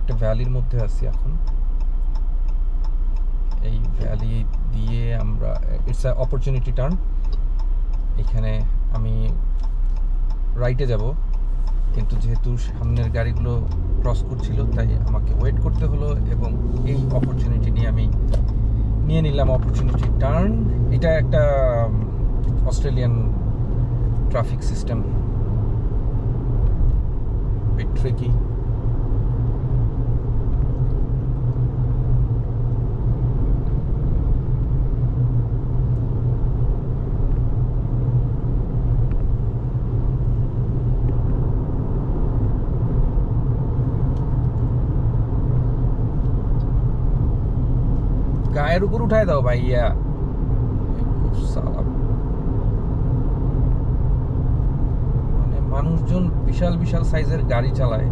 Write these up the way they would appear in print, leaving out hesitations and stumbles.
একটা ভ্যালির মধ্যে আছি এখন। এই ভ্যালি দিয়ে আমরা, ইটস আ অপরচুনিটি টার্ন। এখানে আমি রাইটে যাব, কিন্তু যেহেতু সামনের গাড়িগুলো ক্রস করছিল তাই আমাকে ওয়েট করতে হলো, এবং এই অপরচুনিটি নিয়ে আমি নিয়ে নিলাম অপরচুনিটি টার্ন। এটা একটা Australian traffic system, bit tricky. গায়ের উপর উঠায় দাও ভাইয়া, খুব সালা। মানে মানুষজন বিশাল বিশাল সাইজের গাড়ি চালায়,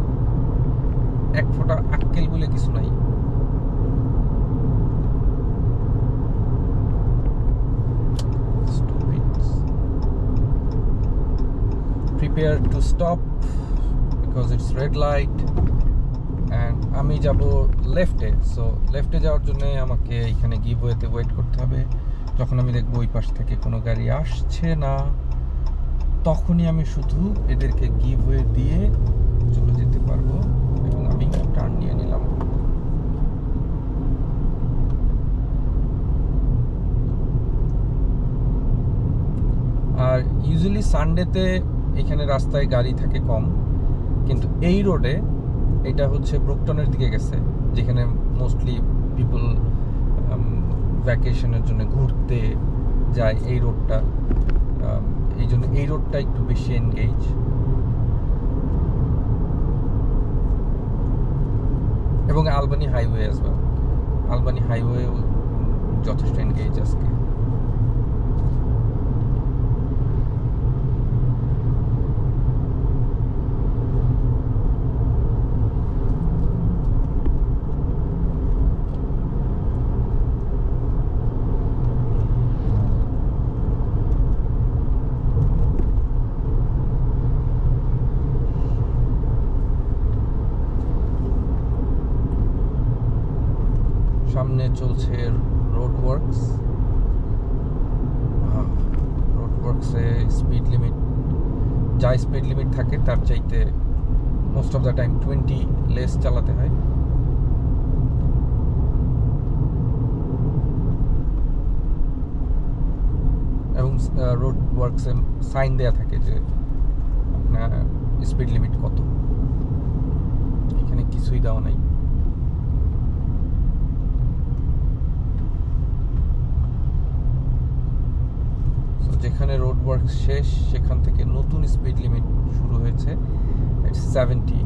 এক ফোঁটা আক্কেল বলে কিছু নাই। Prepare to stop because it's red light and আমি যাব লেফটে। সো লেফটে যাওয়ার জন্য আমাকে এখানে গিভওয়েতে ওয়েট করতে হবে। যখন আমি দেখব ওই পাশ থেকে কোনো গাড়ি আসছে না, তখনই আমি শুধু এদেরকে গিভওয়ে দিয়ে চলে যেতে পারবো, এবং আমি টার্ন নিয়ে নিলাম। আর ইউজুয়ালি সানডেতে এখানে রাস্তায় গাড়ি থাকে কম, কিন্তু এই রোডে, এটা হচ্ছে ব্রুকটনের দিকে গেছে, যেখানে মোস্টলি পিপল ভ্যাকেশনের জন্য ঘুরতে যায়, এই রোডটা, এই জন্য এই রোডটা একটু বেশি এনগেজ। এবং আলবানি হাইওয়ে আসবে, আলবানি হাইওয়ে যথেষ্ট এনগেজ আজকে। সামনে চলছে রোড ওয়ার্কস। রোড ওয়ার্কসে স্পিড লিমিট, যা স্পিড লিমিট থাকে তার চাইতে most of the time 20 less চালাতে হয়। এবং রোড ওয়ার্কসে সাইন দেয়া থাকে যে আপনার স্পিড লিমিট কত। এখানে কিছুই দেওয়া নাই। যেখানে রোড ওয়ার্ক শেষ, সেখান থেকে নতুন স্পিড লিমিট শুরু হয়েছে, 70।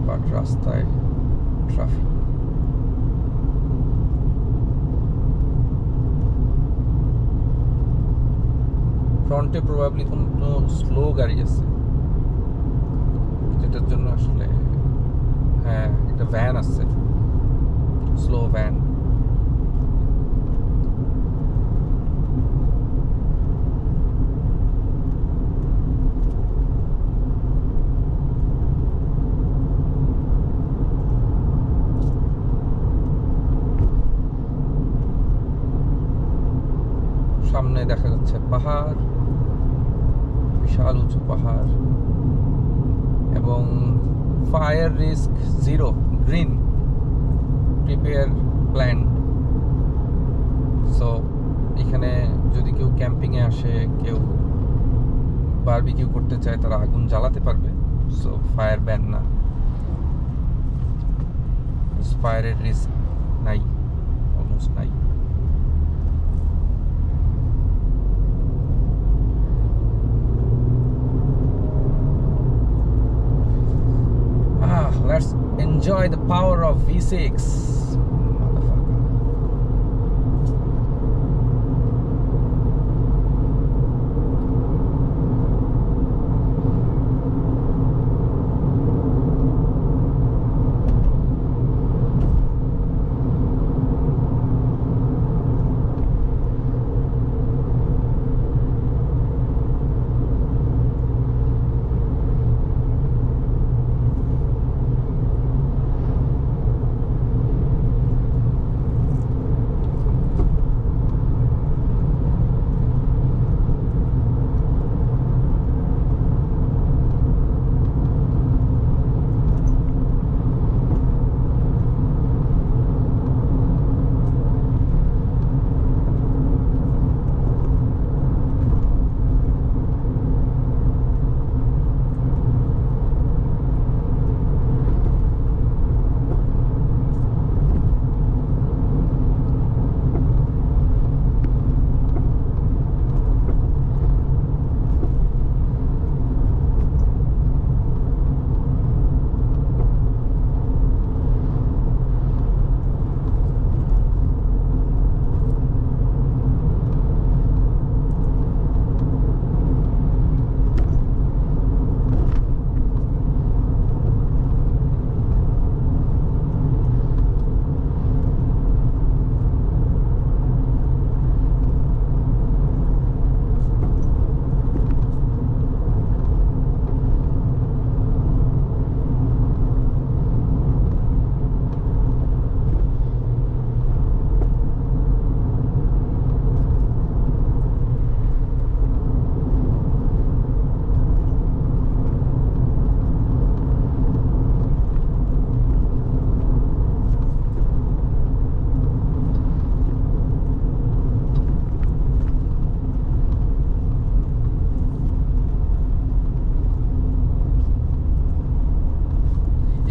বাট রাস্তায় ট্রাফিক। ফ্রন্টে প্রবাবলি কোনো স্লো গাড়ি আছে, যেটার জন্য আসলে, হ্যাঁ, একটা ভ্যান আছে, স্লো ভ্যান। সামনে দেখা যাচ্ছে পাহাড়, বিশাল উঁচু পাহাড়, এবং fire risk zero, green, prepare plan. So এখানে যদি কেউ ক্যাম্পিংয়ে আসে, কেউ বারবিকিউ করতে চায়, তারা আগুন জ্বালাতে পারবে। সো ফায়ার ব্যান না, ফায়ারের রিস্ক নাই, অলমোস্ট নাই। Let's enjoy the power of V6.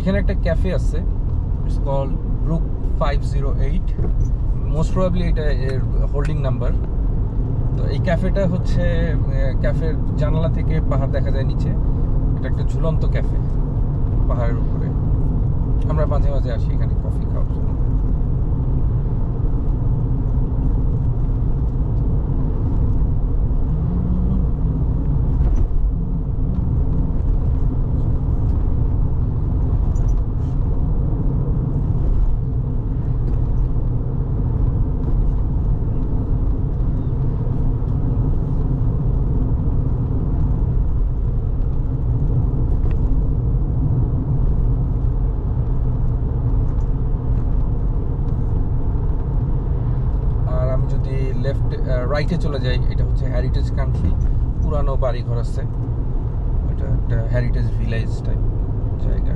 এখানে একটা ক্যাফে আছে, it's call Brook 508, most probably এটা এর হোল্ডিং নাম্বার। তো এই ক্যাফেটা হচ্ছে ক্যাফের জানালা থেকে পাহাড় দেখা যায় নিচে। এটা একটা ঝুলন্ত ক্যাফে পাহাড়ের উপরে। আমরা মাঝে মাঝে আসি এখানে কফি খাওয়ার জন্য। যদি লেফট রাইটে চলে যাই, এটা হচ্ছে হেরিটেজ কান্ট্রি, পুরানো বাড়িঘর আছে, এটা একটা হেরিটেজ ভিলেজ টাইপ জায়গা।